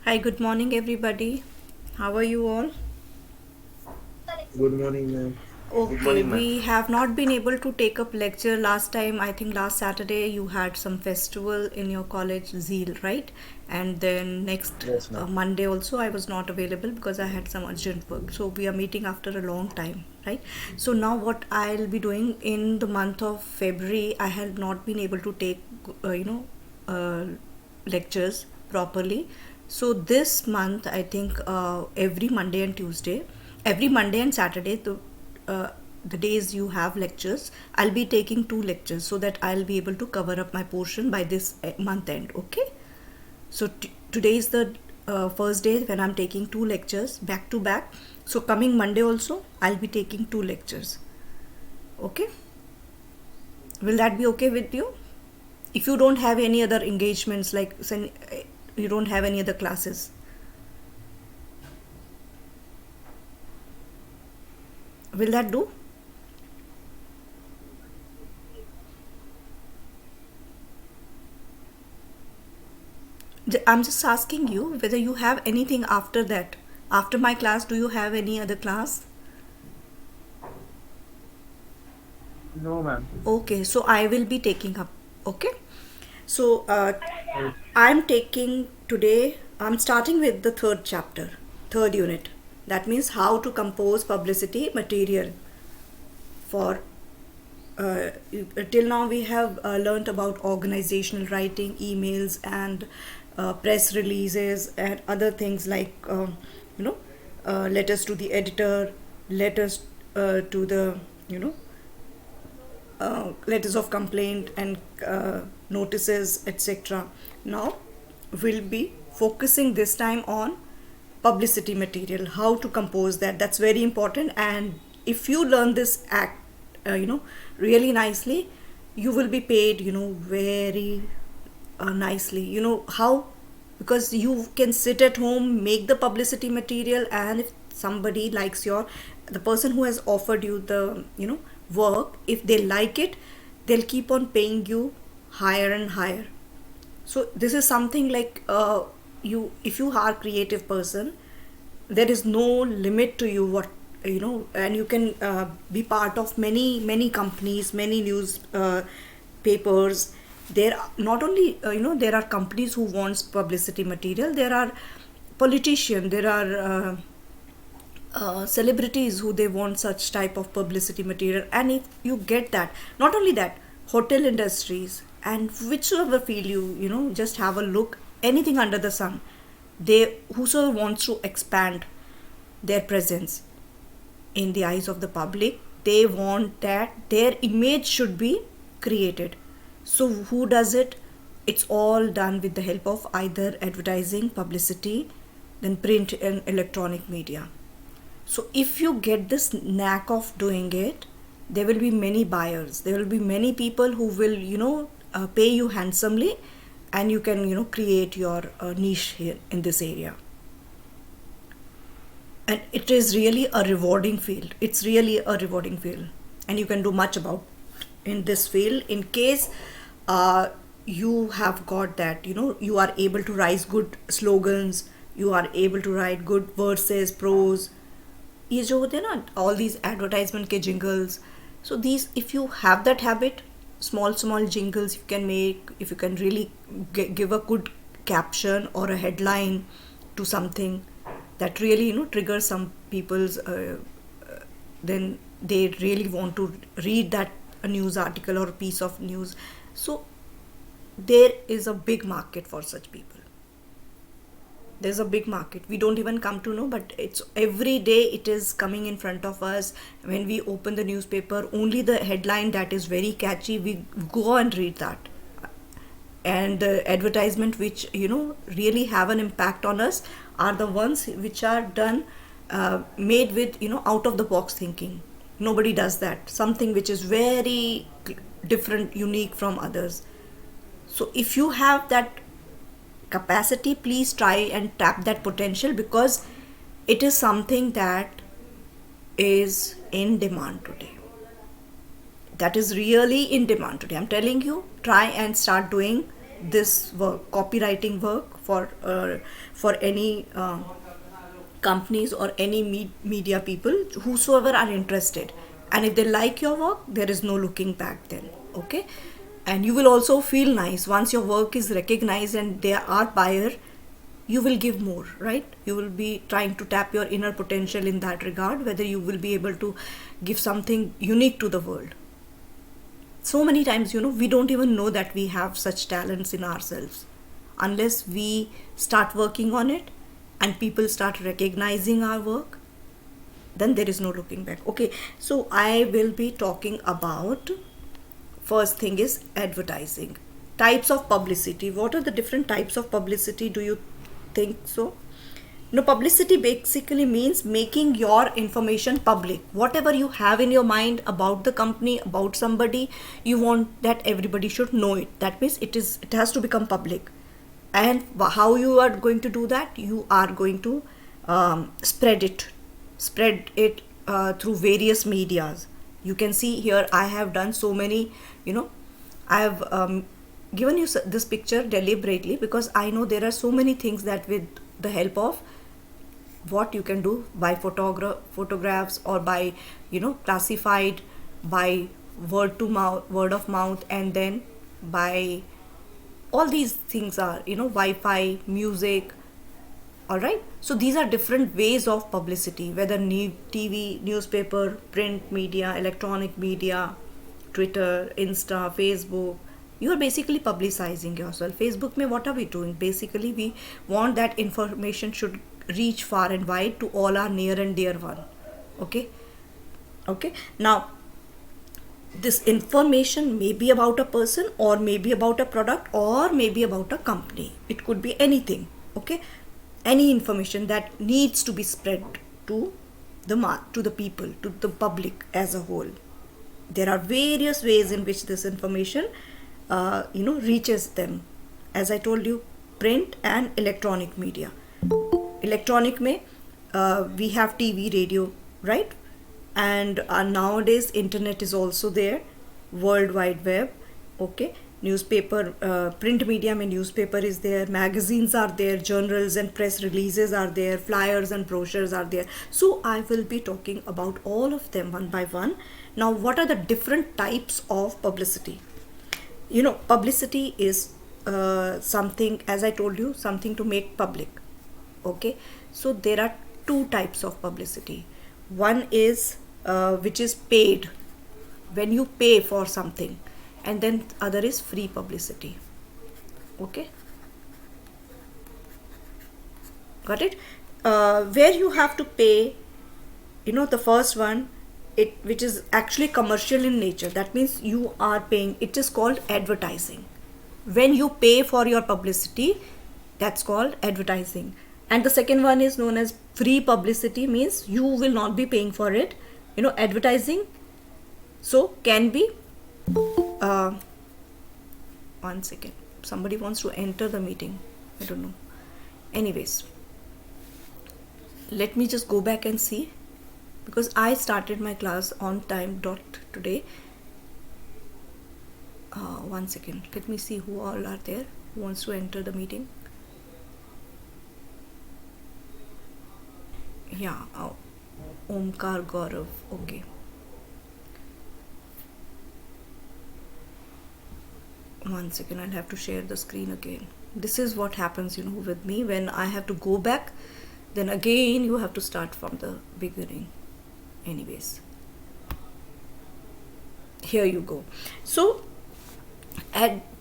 Hi, good morning, everybody. How are you all? Good morning, ma'am. Good Okay, morning, ma'am. we have not been able to take up lecture last time. I think last Saturday you had some festival in your college, Zeal, right? And then next Yes, ma'am. Monday also I was not available because I had some urgent work. So we are meeting after a long time, right? So now what I'll be doing in the month of February, I have not been able to take, uh, lectures properly. So this month, I think every Monday and Tuesday, every Monday and Saturday, uh, the days you have lectures, I'll be taking two lectures so that I'll be able to cover up my portion by this month end. Okay. So today is the first day when I'm taking two lectures back to back. So coming Monday also, I'll be taking two lectures. Okay. Will that be okay with you? If you don't have any other engagements, like you don't have any other classes, will that do? I'm just asking you whether you have anything after that. After my class, do you have any other class? No, ma'am. Okay, so I will be taking up. Okay, so Oh, I'm taking today, I'm starting with the third chapter, third unit. That means how to compose publicity material for. Uh, till now, we have learnt about organizational writing, emails, and press releases, and other things like, you know, letters to the editor, letters to the, you know, letters of complaint and notices, etc. Now, we'll be focusing this time on publicity material, how to compose that. That's very important. And if you learn this act, really nicely, you will be paid, very nicely. You know how? Because you can sit at home, make the publicity material, and if somebody likes the person who has offered you the, work, if they like it, they'll keep on paying you higher and higher. So this is something like, if you are a creative person, there is no limit to you, what, and you can be part of many companies, many news papers. There are not only, there are companies who wants publicity material, there are politicians, there are celebrities who they want such type of publicity material. And if you get that, not only that, hotel industries and whichever field, just have a look, anything under the sun, they, whosoever wants to expand their presence in the eyes of the public, they want that their image should be created. So who does it? It's all done with the help of either advertising, publicity, then print and electronic media. So if you get this knack of doing it, there will be many buyers, there will be many people who will, pay you handsomely, and you can, create your niche here in this area. And it is really a rewarding field, it's really a rewarding field, and you can do much about in this field. In case you have got that, you are able to write good slogans, you are able to write good verses, prose, ये जो होते हैं ना, all these advertisement के jingles. So these, if you have that habit, small jingles you can make, if you can really give a good caption or a headline to something that really, triggers some people's, then they really want to read that a news article or a piece of news. So there is a big market for such people. There's a big market, we don't even come to know, but it's every day it is coming in front of us. When we open the newspaper, only the headline that is very catchy, we go and read that. And the advertisement which, really have an impact on us are the ones which are done, made with, out of the box thinking. Nobody does that, something which is very different, unique from others. So if you have that capacity, please try and tap that potential, because it is something that is in demand today. That is really in demand today. I'm telling you, try and start doing. this work, copywriting work for any companies or any media people, whosoever are interested, and if they like your work, there is no looking back then. Okay, and you will also feel nice once your work is recognized and there are buyer. You will give more, right? You will be trying to tap your inner potential in that regard, whether you will be able to give something unique to the world. So many times, we don't even know that we have such talents in ourselves unless we start working on it and people start recognizing our work. Then there is no looking back. Okay, so I will be talking about, first thing is advertising. Types of publicity. What are the different types of publicity, do you think so? Publicity basically means making your information public. Whatever you have in your mind about the company, about somebody, you want that everybody should know it. That means it has to become public. And how you are going to do that? You are going to spread it through various medias. You can see here I have done so many, I have given you this picture deliberately because I know there are so many things that with the help of what you can do by photographs or by classified, by word of mouth, and then by all these things are Wi-Fi, music. All right, so these are different ways of publicity, whether TV, newspaper, print media, electronic media, Twitter, Insta, Facebook. You are basically publicizing yourself. Facebook mein what are we doing? Basically we want that information should reach far and wide to all our near and dear one. Okay, now this information may be about a person, or maybe about a product, or maybe about a company. It could be anything. Okay, any information that needs to be spread to the people, to the public as a whole. There are various ways in which this information reaches them. As I told you, print and electronic media. Electronic में we have TV, radio, right? And nowadays internet is also there, World Wide Web. Okay, newspaper, print media में newspaper is there, magazines are there, journals and press releases are there, flyers and brochures are there. So I will be talking about all of them one by one. Now what are the different types of publicity? Publicity is something, as I told you, something to make public. Okay, so there are two types of publicity. One is which is paid, when you pay for something, and then other is free publicity. Okay, got it? Where you have to pay, the first one, which is actually commercial in nature. That means you are paying. It is called advertising. When you pay for your publicity, that's called advertising. And the second one is known as free publicity, means you will not be paying for it. Advertising so can be one second, somebody wants to enter the meeting, I don't know. Anyways, let me just go back and see, because I started my class on time dot today. One second, let me see who all are there who wants to enter the meeting. Yeah, Omkar Gaurav. Okay, one second, I'll have to share the screen again. This is what happens with me when I have to go back, then again you have to start from the beginning. Anyways, here you go. So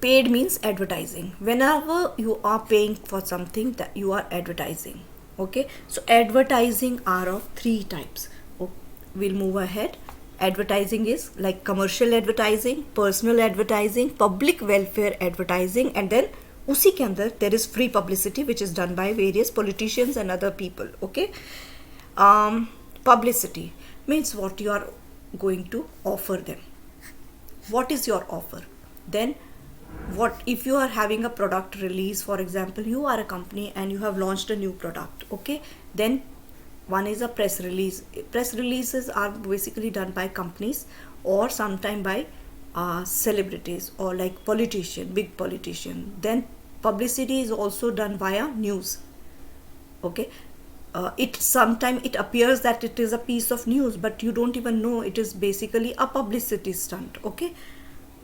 paid means advertising. Whenever you are paying for something, that you are advertising. Okay, so advertising are of three types. We'll move ahead. Advertising is like commercial advertising, personal advertising, public welfare advertising, and then usi ke andar there is free publicity, which is done by various politicians and other people. Okay, publicity means what you are going to offer them. What is your offer? Then what if you are having a product release, for example, you are a company and you have launched a new product. Okay, then one is a press release. Press releases are basically done by companies or sometime by celebrities or like big politician. Then publicity is also done via news. Okay, it sometimes it appears that it is a piece of news, but you don't even know it is basically a publicity stunt. Okay,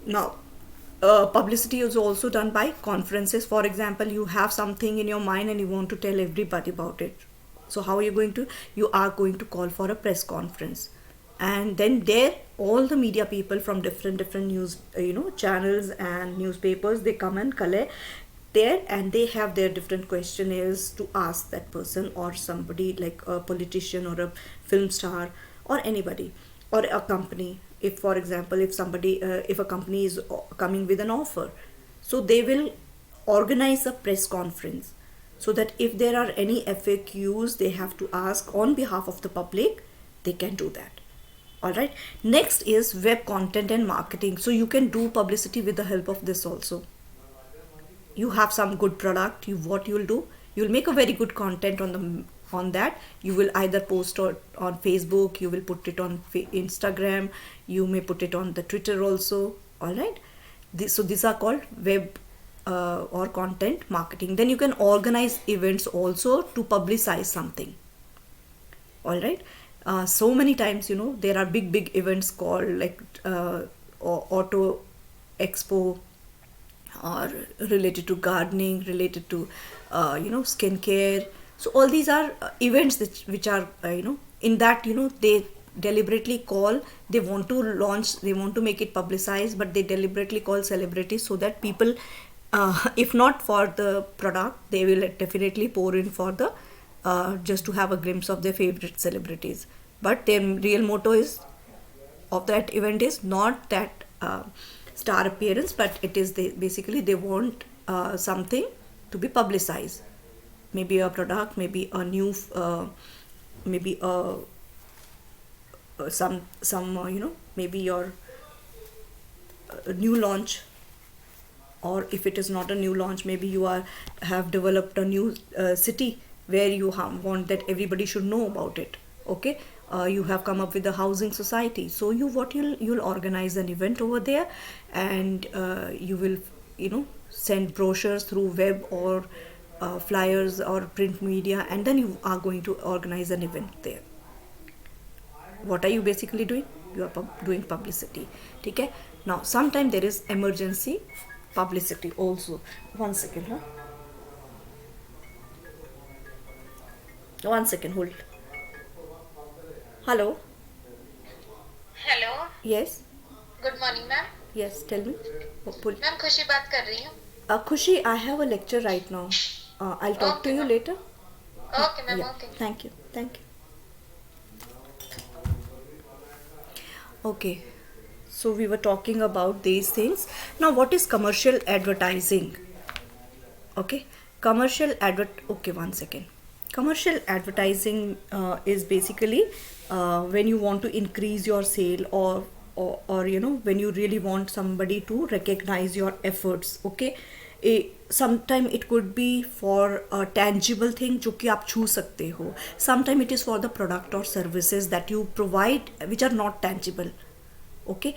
now publicity is also done by conferences. For example, you have something in your mind and you want to tell everybody about it. So how are you going to? You are going to call for a press conference, and then there all the media people from different news channels and newspapers, they come and collect there, and they have their different questionnaires to ask that person or somebody, like a politician or a film star or anybody or a company. If for example, if a company is coming with an offer, so they will organize a press conference, so that if there are any FAQs they have to ask on behalf of the public, they can do that. All right, next is web content and marketing. So you can do publicity with the help of this also. You have some good product, what you'll do, you'll make a very good content on that. You will either post on Facebook, you will put it on Instagram, you may put it on the Twitter also. All right, so these are called web or content marketing. Then you can organize events also to publicize something. All right, so many times there are big events called like auto expo, or related to gardening, related to skincare. So all these are events which are in that they deliberately call, they want to launch, they want to make it publicized, but they deliberately call celebrities so that people if not for the product, they will definitely pour in for the just to have a glimpse of their favorite celebrities. But their real motto is of that event is not that star appearance, but it is basically they want something to be publicized, maybe a product, maybe a new maybe some maybe your new launch, or if it is not a new launch, maybe you have developed a new city where you want that everybody should know about it. Okay, you have come up with a housing society, so you'll organize an event over there, and you will send brochures through web or flyers or print media, and then you are going to organize an event there. What are you basically doing? You are doing publicity. Okay, now sometimes there is emergency publicity also. One second, huh? One second, hold. Hello. Hello. Yes. Good morning ma'am. Yes, tell me. Ma'am खुशी बात कर रही हूँ. Khushi, I have a lecture right now. I'll talk to you later. Okay ma'am. Yeah. Okay. Thank you. Thank you. Okay. So we were talking about these things. Now, what is commercial advertising? Okay. Okay, one second. Commercial advertising is basically when you want to increase your sale, or when you really want somebody to recognize your efforts. Okay, sometime it could be for a tangible thing जो कि आप छू सकते हो. Sometime it is for the product or services that you provide which are not tangible. Okay,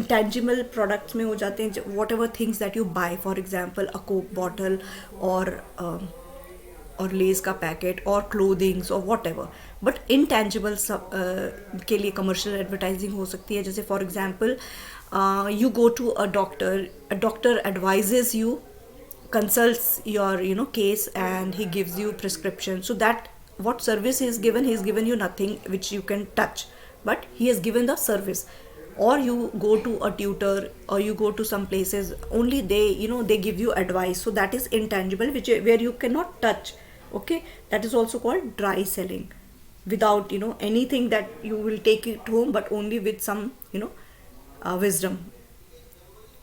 tangible products में हो जाते हैं whatever things that you buy, for example a Coke bottle or less का पैकेट और clothings और what ever. But intangible के लिए commercial advertising हो सकती है. जैसे for example you go to a doctor advises you, consults your case, and he gives you prescription. So that what service he is given, he has given you nothing which you can touch, but he has given the service. Or you go to a tutor, or you go to some places only they give you advice. So that is intangible, where you cannot touch. Okay, that is also called dry selling, without anything that you will take it home, but only with some wisdom.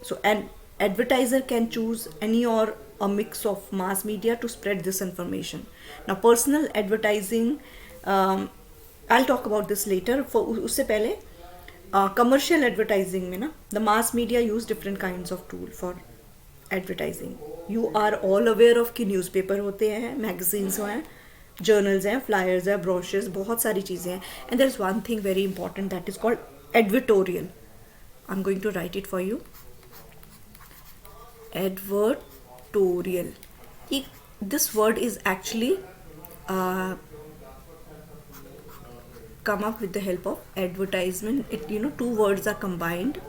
So an advertiser can choose any or a mix of mass media to spread this information. Now personal advertising, I'll talk about this later. For उससे पहले commercial advertising में ना, the mass media use different kinds of tool for advertising. You are all aware of कि newspaper होते हैं, magazines हैं, journals हैं, flyers हैं, brochures, बहुत सारी चीज़ें हैं. And there is one thing very important that is called advertorial. I'm going to write it for you. Advertorial. This word is actually come up with the help of advertisement. Two words are combined,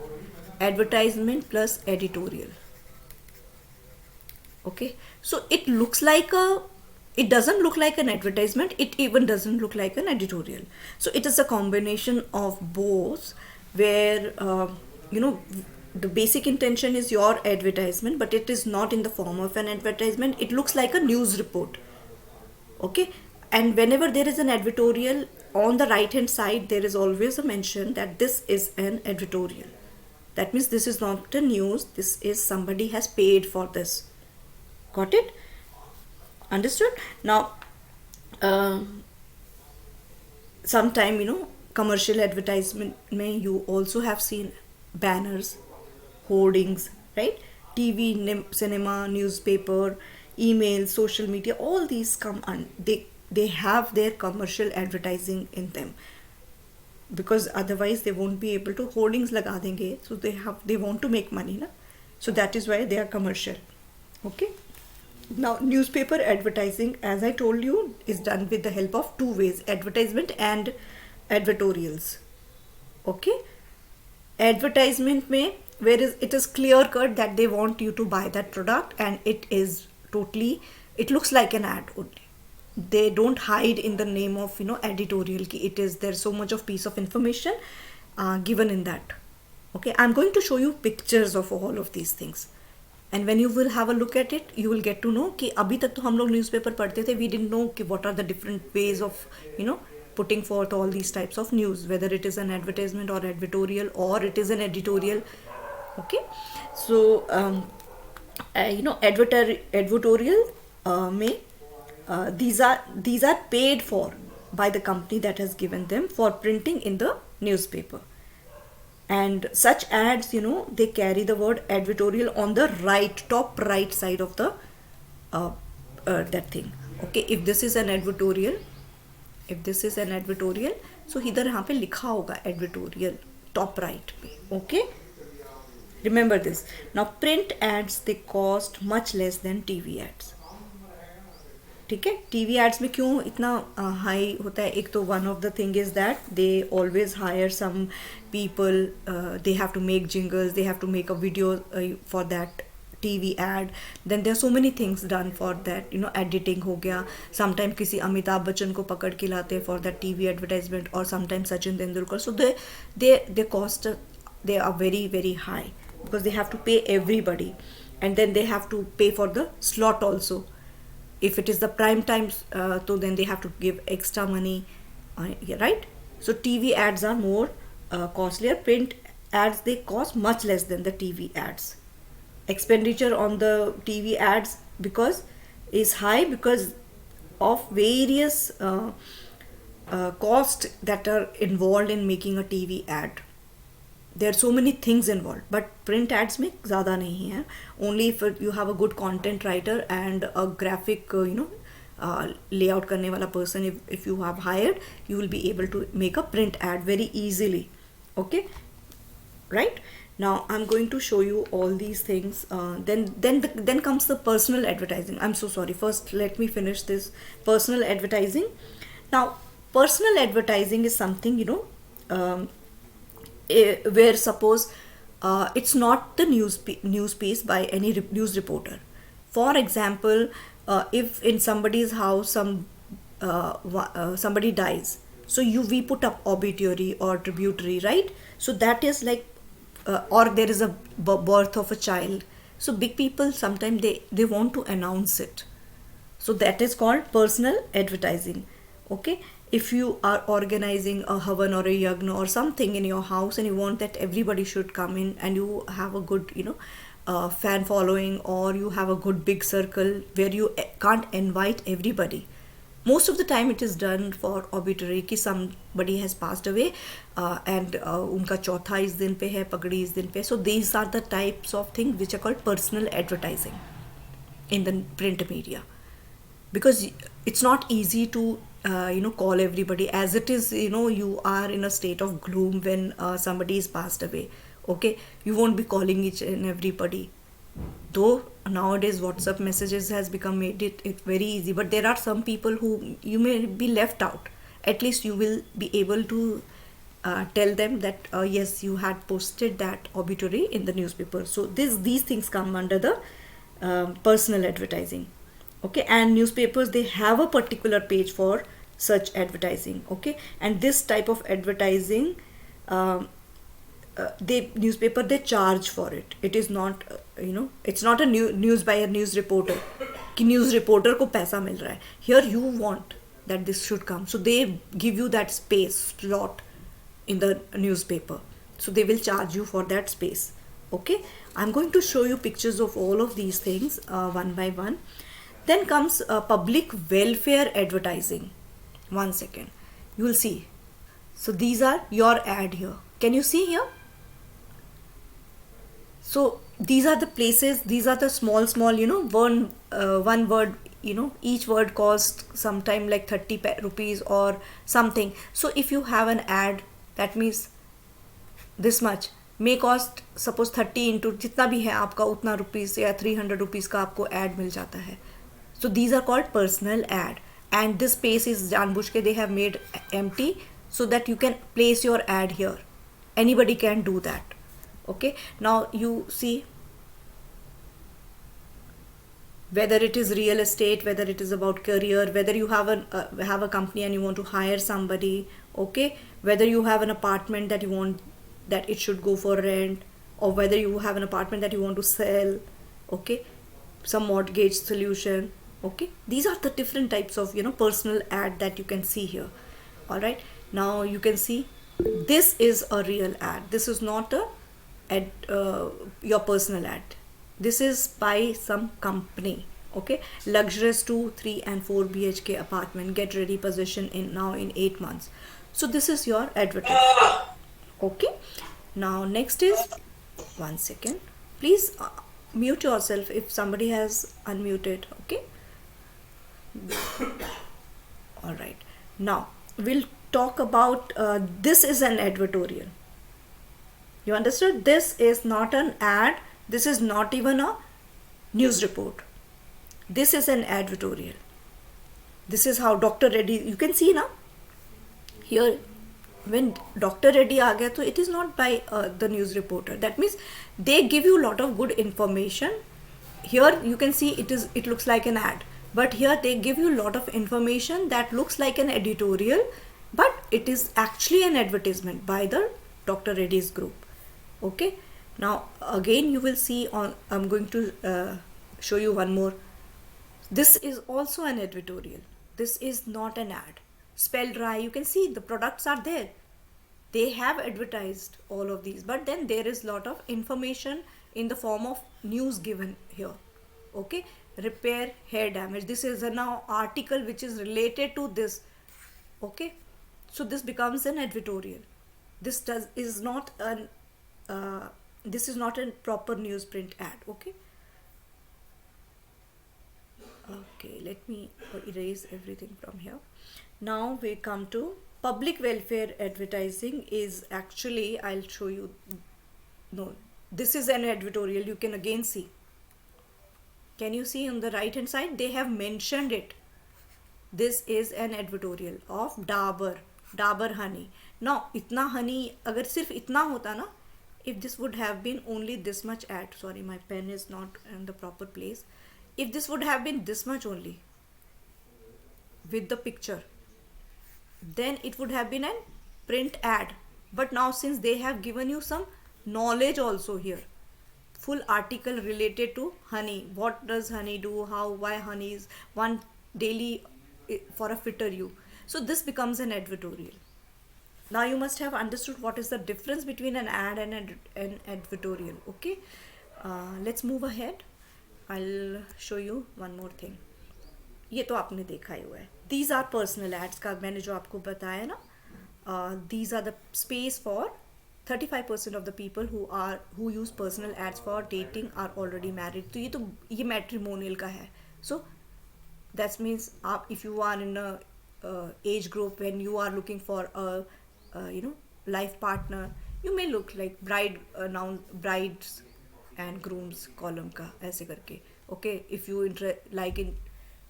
advertisement plus editorial. Okay, so it doesn't look like an advertisement, it even doesn't look like an editorial. So it is a combination of both, where the basic intention is your advertisement, but it is not in the form of an advertisement. It looks like a news report. Okay, and whenever there is an advertorial, on the right hand side there is always a mention that this is an advertorial. That means this is not a news, this is somebody has paid for this. Got it? Understood? Now sometime commercial advertisement may you also have seen banners, hoardings, right? TV, cinema, newspaper, email, social media, all these come on. They have their commercial advertising in them, because otherwise they won't be able to. Hoardings laga denge, so they want to make money, na? So that is why they are commercial. Okay. Now newspaper advertising, as I told you, is done with the help of two ways: advertisement and advertorials. Okay. Advertisement may, whereas it is clear cut that they want you to buy that product, and it looks like an ad only. They don't hide in the name of editorial ki there's so much of piece of information given in that. Okay, I'm going to show you pictures of all of these things, and when you will have a look at it, you will get to know कि अभी तक तो हम लोग newspaper पढ़ते थे, we didn't know कि what are the different ways of putting forth all these types of news, whether it is an advertisement or advertorial or it is an editorial. Okay, so advertorial may these are paid for by the company that has given them for printing in the newspaper. And such ads, they carry the word advertorial on the top right side of the that thing. Okay, if this is an advertorial, so इधर यहाँ पे लिखा होगा advertorial top right पे. Okay, remember this. Now print ads, they cost much less than TV ads. ठीक है, TV ads में क्यों इतना हाई होता है? एक तो one of the thing is that they always hire some people, they have to make jingles, they have to make a video for that TV ad, then there are so many things done for that. Editing हो गया, sometime किसी अमिताभ बच्चन को पकड़ के लाते हैं for that TV advertisement, और sometime Sachin Tendulkar. So they cost, they are very very high because they have to pay everybody, and then they have to pay for the slot also. If it is the prime time, so then they have to give extra money, right? So TV ads are more costlier. Print ads, they cost much less than the TV ads. Expenditure on the TV ads is high because of various costs that are involved in making a TV ad. There are so many things involved, but print ads में ज़्यादा नहीं है. Only if you have a good content writer and a graphic layout करने वाला person, if you have hired, you will be able to make a print ad very easily. Okay, right? Now I'm going to show you all these things. Then comes the personal advertising. I'm so sorry. First, let me finish this personal advertising. Now, personal advertising is something where suppose it's not the news piece by any news reporter. For example, if in somebody's house somebody dies, so we put up obituary or tributary, right? So that is like or there is a birth of a child, so big people sometimes they want to announce it, so that is called personal advertising. Okay, if you are organizing a havan or a yagna or something in your house and you want that everybody should come in, and you have a good fan following, or you have a good big circle where you can't invite everybody. Most of the time it is done for obituary कि somebody has passed away and उनका चौथा इस दिन पे है, पगड़ी इस दिन पे. So these are the types of things which are called personal advertising in the print media, because it's not easy to call everybody, as it is you are in a state of gloom when somebody is passed away. Okay, you won't be calling each and everybody, though nowadays WhatsApp messages has become made it very easy, but there are some people who you may be left out. At least you will be able to tell them that yes, you had posted that obituary in the newspaper. So these things come under the personal advertising. Okay, and newspapers, they have a particular page for such advertising. Okay, and this type of advertising, um, they newspaper, they charge for it. It is not it's not a news by a news reporter कि news reporter को पैसा मिल रहा है. Here you want that this should come, so they give you that space slot in the newspaper, so they will charge you for that space. Okay, I'm going to show you pictures of all of these things one by one. Then comes public welfare advertising. One second, you will see. So these are your ad here. Can you see here? So these are the places, these are the small one word, each word costs sometime like 30 rupees or something. So if you have an ad, that means this much may cost, suppose 30 into जितना भी है आपका उतना rupees या 300 rupees का आपको ad मिल जाता है. So these are called personal ad, and this space is जानबूझ के they have made empty so that you can place your ad here. Anybody can do that. Okay, now you see, whether it is real estate, whether it is about career, whether you have a company and you want to hire somebody. Okay, whether you have an apartment that you want that it should go for rent, or whether you have an apartment that you want to sell. Okay, some mortgage solution. Okay, these are the different types of personal ad that you can see here. All right, now you can see this is a real ad. This is not a your personal ad. This is by some company. Okay, luxurious 2, 3 and 4 BHK apartment, get ready possession in 8 months. So this is your advertisement. Okay, now next is, one second, please mute yourself if somebody has unmuted. Okay, all right, now we'll talk about this is an advertorial. You understood? This is not an ad. This is not even a news report. This is an advertorial. This is how Dr. Reddy, you can see now here, when Dr. Reddy aa gaya, so it is not by the news reporter. That means they give you a lot of good information. Here you can see it looks like an ad, but here they give you a lot of information that looks like an editorial, but it is actually an advertisement by the Dr. Reddy's group. Okay, now again you will see I'm going to show you one more. This is also an editorial. This is not an ad. Spelled right, you can see the products are there. They have advertised all of these, but then there is lot of information in the form of news given here. Okay, repair hair damage. This is a now article which is related to this. Okay, so this becomes an editorial. This is not a proper newsprint ad. Okay, let me erase everything from here. Now we come to public welfare advertising. Is actually, I'll show you. No, this is an editorial. You can again see. Can you see on the right hand side? They have mentioned it. This is an editorial of Dabur honey. Now itna honey, agar sirf itna hota na, if this would have been only this much ad, sorry my pen is not in the proper place, if this would have been this much only with the picture, then it would have been a print ad. But now since they have given you some knowledge also here, full article related to honey, what does honey do, why honey is one daily for a fitter you, so this becomes an editorial. Now you must have understood what is the difference between an ad and an editorial. Okay, let's move ahead. I'll show you one more thing. ये तो आपने देखा ही हुआ है. These are personal ads का मैंने जो आपको बताया ना. These are the space for 35% of the people who use personal ads for dating are already married. तो ये matrimonial का है. So that means if you are in a age group when you are looking for a life partner, You may look like brides and grooms column का ऐसे करके. Okay, if you like in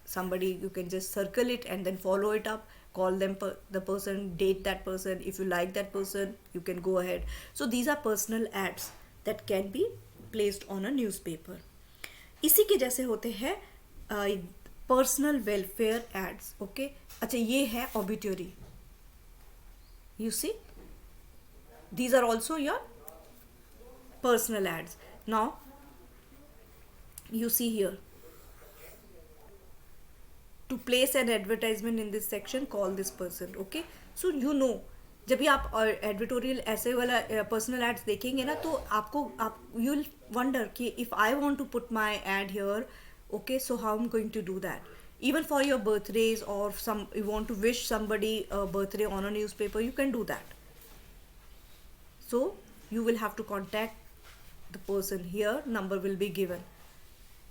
somebody, you can just circle it and then follow it up, call them the person, date that person. If you like that person, you can go ahead. So these are personal ads that can be placed on a newspaper. इसी के जैसे होते हैं personal welfare ads. Okay, अच्छा ये है ऑबिट्यूरी. You see, these are also your personal ads. Now you see here, to place an advertisement in this section, call this person. Okay, so you know, जब भी आप एडवर्टोरियल ऐसे वाला personal ads देखेंगे ना, तो आप यू विल वंडर कि if I want to put my ad here, okay, so how I'm going to do that? Even for your birthdays, or you want to wish somebody a birthday on a newspaper, you can do that. So you will have to contact the person here, number will be given.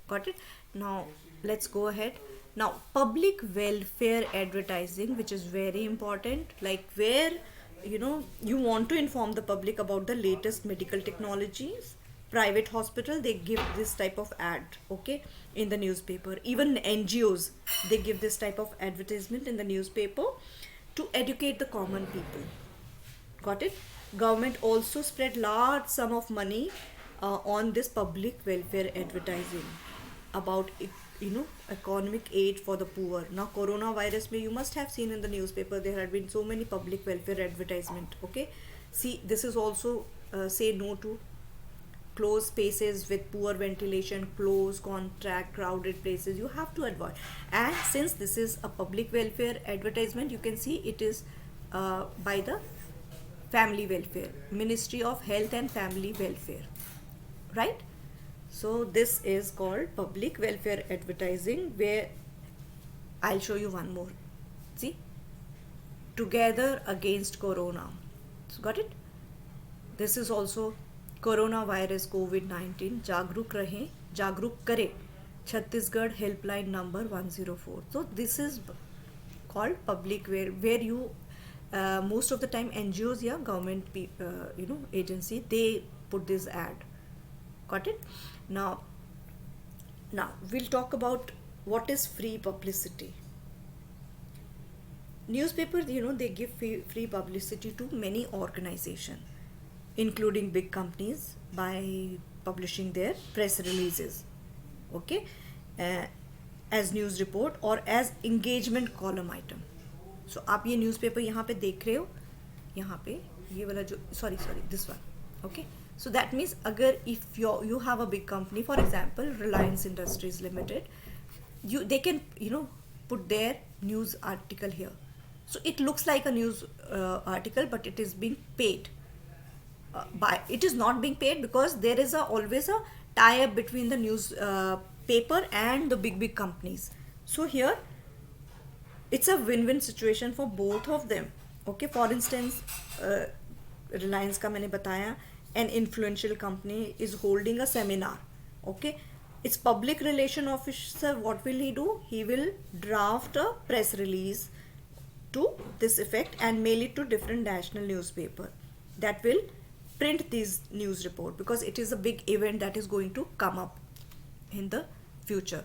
Got it? Now let's go ahead. Now public welfare advertising, which is very important, like where you want to inform the public about the latest medical technologies. Private hospital, they give this type of ad, okay, in the newspaper. Even NGOs, they give this type of advertisement in the newspaper to educate the common people. Got it? Government also spread large sum of money on this public welfare advertising about economic aid for the poor. Now coronavirus, you must have seen in the newspaper, there had been so many public welfare advertisement. Okay, see, this is also say no to closed spaces with poor ventilation, close contract, crowded places. You have to avoid. And since this is a public welfare advertisement, you can see it is by the family welfare, Ministry of Health and Family Welfare, right? So this is called public welfare advertising, where I'll show you one more. See, together against corona. So got it? This is also coronavirus COVID-19, जागरूक रहें, जागरूक करें, Chhattisgarh helpline number 104. So this is called public where you most of the time NGOs, yeah, government agency, they put this ad. Got it? Now we'll talk about what is free publicity. Newspapers, they give free publicity to many organizations, including big companies, by publishing their press releases, okay, as news report or as engagement column item. So आप ये newspaper यहाँ पे देख रहे हो, यहाँ पे ये वाला जो sorry this one, okay. So that means अगर if you have a big company, for example Reliance Industries Limited, they can put their news article here. So it looks like a news article, but it is being paid. It is not being paid because there is always a tie-up between the news paper and the big companies. So here it's a win-win situation for both of them. Okay, for instance, Reliance का मैंने बताया, an influential company is holding a seminar. Okay, its public relation officer, what will he do? He will draft a press release to this effect and mail it to different national newspaper that will print these news report, because it is a big event that is going to come up in the future.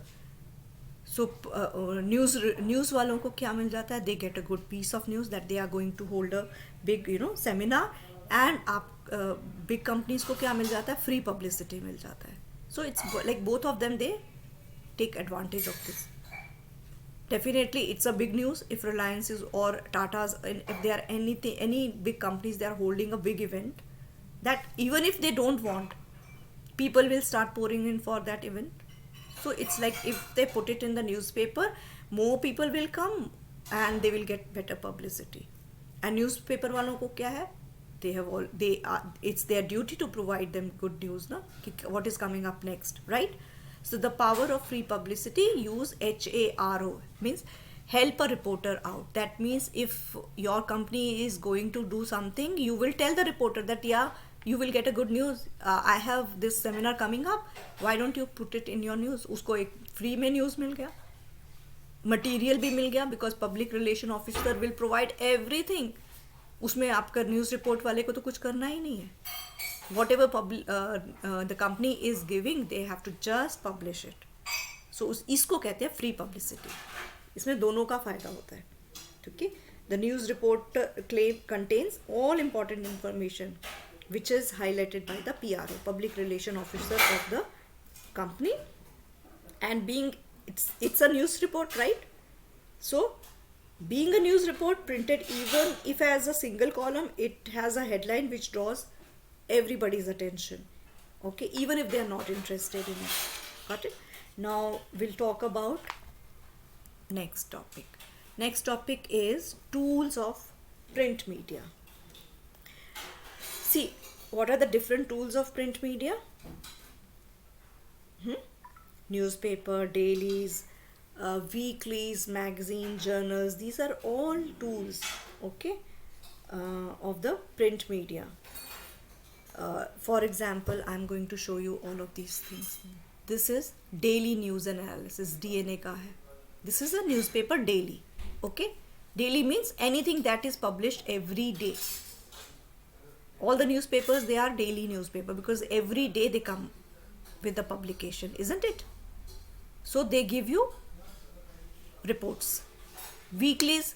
So news वालों को क्या मिल जाता है? They get a good piece of news that they are going to hold a big seminar, and आप big companies को क्या मिल जाता है? Free publicity मिल जाता है. So it's like both of them, they take advantage of this. Definitely it's a big news if Reliance is, or Tata's, if they are any big companies, they are holding a big event, that even if they don't want, people will start pouring in for that event. So it's like if they put it in the newspaper, more people will come and they will get better publicity. And newspaper वालों को क्या है? It's their duty to provide them good news, na? What is coming up next, right? So the power of free publicity, use HARO, means help a reporter out. That means if your company is going to do something, you will tell the reporter that yeah, you will get a good news. I have this seminar coming up. Why don't you put it in your news? उसको एक free में news मिल गया, material भी मिल गया, because public relation officer will provide everything. उसमें आपका news report वाले को तो कुछ करना ही नहीं है. Whatever the company is giving they have to just publish it. So इसको कहते हैं फ्री पब्लिसिटी. इसमें दोनों का फ़ायदा होता है. ठीक है. The news report claim contains all important information which is highlighted by the PRO, public relation officer of the company, and being it's a news report, right? So being a news report printed, even if as a single column, it has a headline which draws everybody's attention, okay, even if they are not interested in it. Got it? Now we'll talk about next topic is tools of print media. See, what are the different tools of print media? Newspaper, dailies, weeklies, magazines, journals. These are all tools, okay, of the print media. For example, I'm going to show you all of these things. This is daily news analysis, DNA का है. This is a newspaper daily, okay. Daily means anything that is published every day. All the newspapers, they are daily newspaper because every day they come with the publication, isn't it? So they give you reports. Weeklies,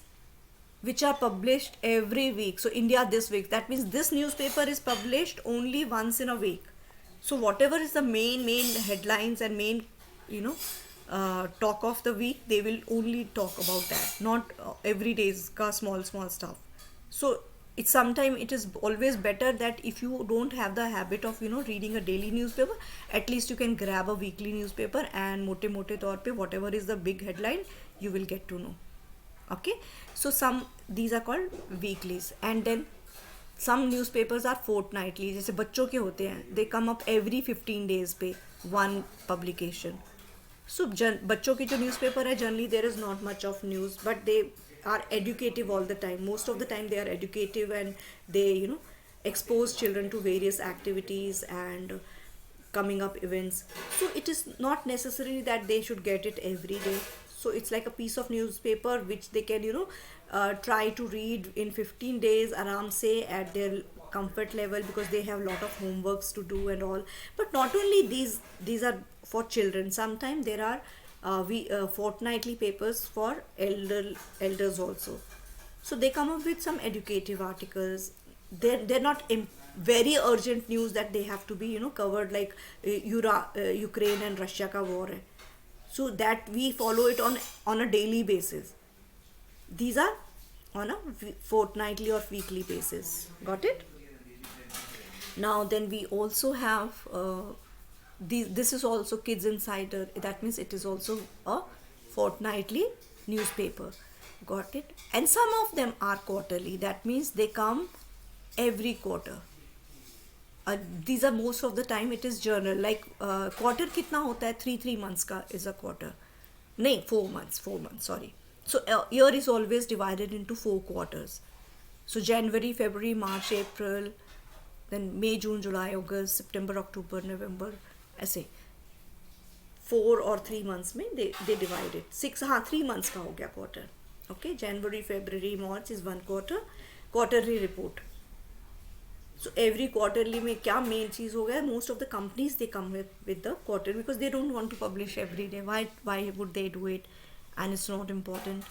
which are published every week. So India this week, that means this newspaper is published only once in a week. So whatever is the main headlines and main talk of the week, they will only talk about that, not every day's ka small stuff. So it's sometimes it is always better that if you don't have the habit of reading a daily newspaper, at least you can grab a weekly newspaper and mote taur pe whatever is the big headline you will get to know. Okay, so these are called weeklies, and then some newspapers are fortnightly. जैसे बच्चों के होते हैं, they come up every 15 days पे one publication. So बच्चों की जो newspaper है, generally there is not much of news, but they are educative all the time. Most of the time they are educative, and they expose children to various activities and coming up events. So it is not necessary that they should get it every day. So it's like a piece of newspaper which they can try to read in 15 days aram se at their comfort level, because they have a lot of homeworks to do and all. But not only these are for children. Sometimes there are fortnightly papers for elders also. So they come up with some educative articles. They're not very urgent news that they have to be covered, like Ukraine and Russia ka war hai. So that we follow it on a daily basis. These are on a fortnightly or weekly basis. Got it? Now then we also have this is also Kids Insider. That means it is also a fortnightly newspaper. Got it? And some of them are quarterly. That means they come every quarter. These are most of the time it is journal. Like quarter कितना होता है? 3 months का is a quarter. नहीं, 4 months. Sorry. So year is always divided into 4 quarters. So January, February, March, April, then May, June, July, August, September, October, November. ऐसे 4 or 3 months में they divide it. 3 months का हो गया quarter. Okay, January, February, March is one quarter. Quarterly report. So every quarterly में क्या main चीज़ हो गया? Most of the companies they come with the quarter because they don't want to publish every day. Why would they do it? And it's not important.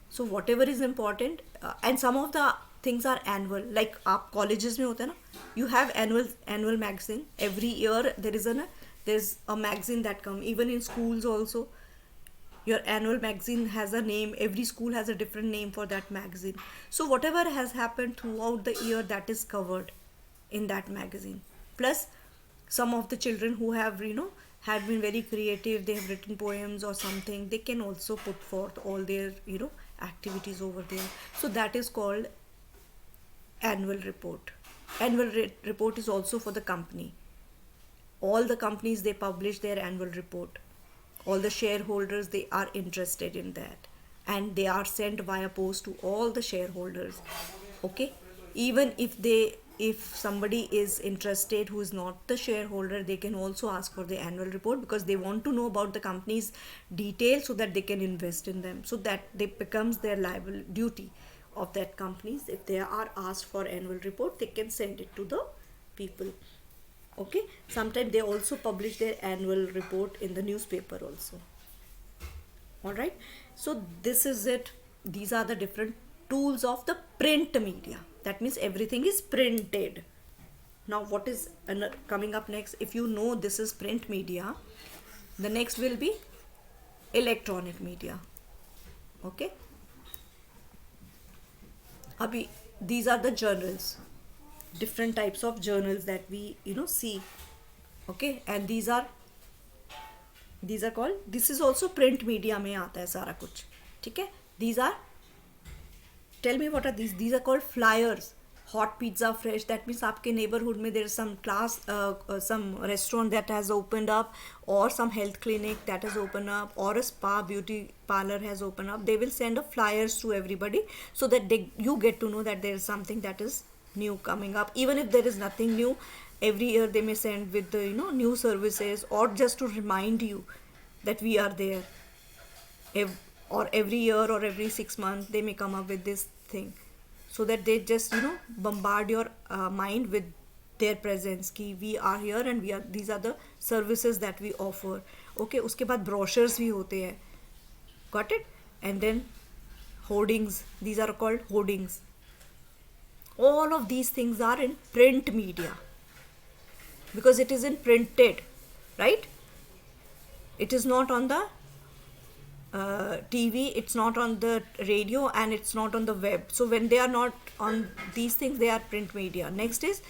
So whatever is important, and some of the things are annual. Like आप colleges में होता है ना, you have annual magazine. Every year there's a magazine that come. Even in schools also, your annual magazine has a name. Every school has a different name for that magazine. So whatever has happened throughout the year, that is covered in that magazine. Plus some of the children who have had been very creative, they have written poems or something, they can also put forth all their activities over there. So that is called annual report. Annual report is also for the company. All the companies, they publish their annual report. All the shareholders, they are interested in that, and they are sent via post to all the shareholders. Okay, even if somebody is interested who is not the shareholder, they can also ask for the annual report because they want to know about the company's details so that they can invest in them. So that they becomes their liable duty. of that companies, if they are asked for annual report, they can send it to the people. Okay, sometimes they also publish their annual report in the newspaper also. All right, so this is it. These are the different tools of the print media. That means everything is printed. Now what is coming up next? If you know this is print media, the next will be electronic media. Okay, abhi these are the journals, different types of journals that we see. Okay, and these are called, this is also print media में आता है सारा कुछ. ठीक है, these are, tell me what are these are called flyers. Hot pizza fresh, that means आपके neighborhood में there is some class some restaurant that has opened up, or some health clinic that has opened up, or a spa beauty parlor has opened up. They will send a flyers to everybody so that you get to know that there is something that is new coming up. Even if there is nothing new, every year they may send with the new services, or just to remind you that we are there. Or every year or every 6 months they may come up with this thing, so that they just bombard your mind with their presence ki we are here and these are the services that we offer. Okay, uske baad brochures bhi hote hain. Got it? And then hoardings, these are called hoardings. All of these things are in print media because it is in printed, right? It is not on the TV, it's not on the radio, and it's not on the web. So when they are not on these things, they are print media. Next is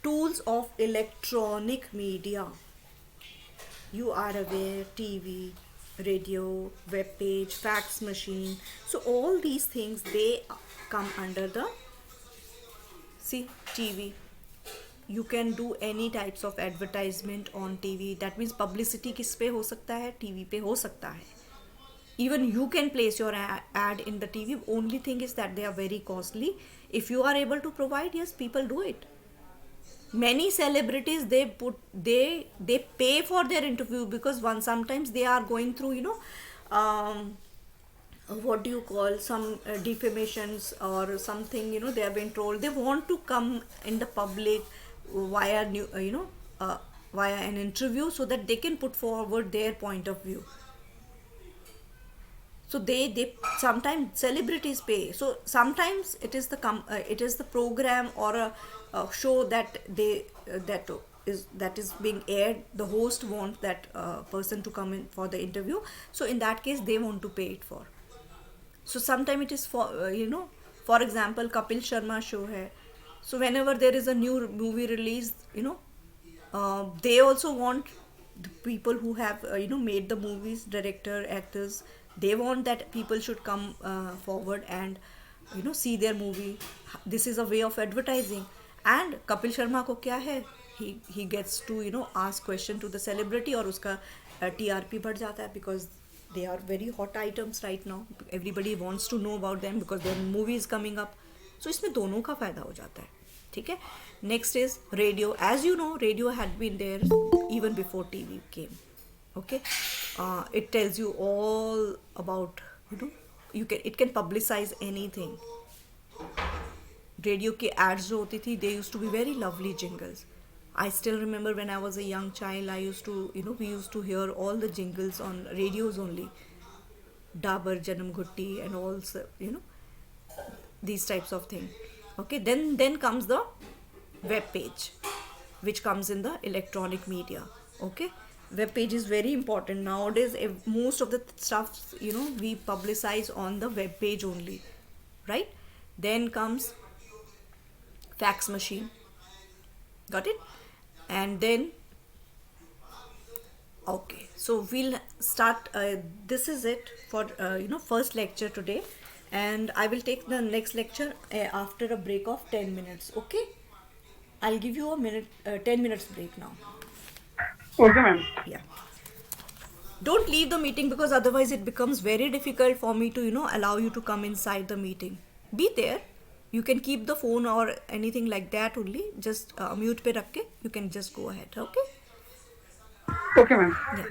tools of electronic media. You are aware, TV, radio, web page, fax machine. So all these things, they come under the, see, TV. You can do any types of advertisement on TV. That means publicity किस पे हो सकता है? TV पे हो सकता है. Even you can place your ad in the TV. Only thing is that they are very costly. If you are able to provide, yes, people do it. Many celebrities, they pay for their interview because sometimes they are going through what do you call, some defamations or something, they have been told. They want to come in the public via via an interview so that they can put forward their point of view. So they sometimes celebrities pay. So sometimes it is the program or a show that that is being aired. The host wants that person to come in for the interview. So in that case, they want to pay it for. So sometimes it is for for example, Kapil Sharma show hai. So whenever there is a new movie released, they also want the people who have made the movies, director, actors. They want that people should come forward and see their movie. This is a way of advertising. And Kapil Sharma ko kya hai? He gets to ask question to the celebrity, और उसका TRP बढ़ जाता है because they are very hot items right now. Everybody wants to know about them because their movie is coming up. So इसमें दोनों का फायदा हो जाता है. ठीक है. Next is radio. As you know, radio had been there even before TV came. Okay, it tells you all about it can publicize anything. Radio के ads जो होती थी, they used to be very lovely jingles. I still remember when I was a young child, I used to we used to hear all the jingles on radios only. Dabur, Janam Ghutti, and all these types of things. Okay, then comes the web page, which comes in the electronic media. Okay. Web page is very important nowadays. Most of the stuff we publicize on the web page only, right? Then comes fax machine. Got it? And then okay, so we'll start. This is it for first lecture today, and I will take the next lecture after a break of 10 minutes. Okay, I'll give you 10 minutes break now. Okay, ma'am. Yeah. Don't leave the meeting because otherwise it becomes very difficult for me to allow you to come inside the meeting. Be there. You can keep the phone or anything like that only. Just mute pe rakh ke you can just go ahead. Okay? Okay, ma'am. Yeah.